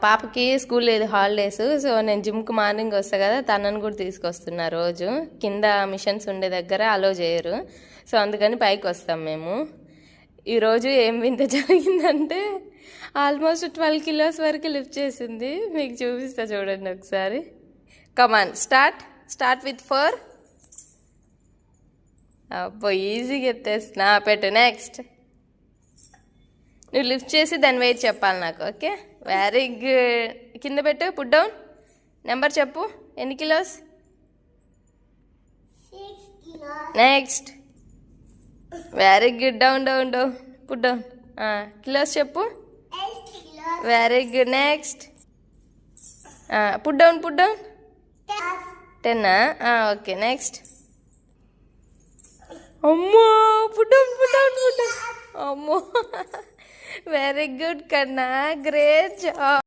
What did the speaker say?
పాపకి స్కూల్ లేదు, holidays. So నేను జిమ్కి మార్నింగ్ వస్తా కదా, తనని కూడా తీసుకొస్తున్నా. రోజు కింద మిషన్స్ ఉండే దగ్గర అలో చేయరు, సో అందుకని పైకి వస్తాం మేము. ఈరోజు ఏం వింత జరిగిందంటే ఆల్మోస్ట్ 12 kilos వరకు లిఫ్ట్ చేసింది. మీకు చూపిస్తా చూడండి ఒకసారి. Come on start with 4. అబ్బో ఈజీగా ఎత్తేస్తున్నా. పెట్టు నెక్స్ట్. నువ్వు లిఫ్ట్ చేసి దాని వెయిట్ చెప్పాలి నాకు. Okay, very good. కింద పెట్టు, పుట్ డౌన్. నెంబర్ చెప్పు, ఎన్ని kilos? 6 kilos. Next. Very good. Down down down, put down. Kilos చెప్పు. 8 kilos. Very good. Next. Put down 10. Okay next. అమ్మో, పుట్ డౌన్. అమ్మో, వెరీ గుడ్ కన్నా, గ్రేట్ జాబ్.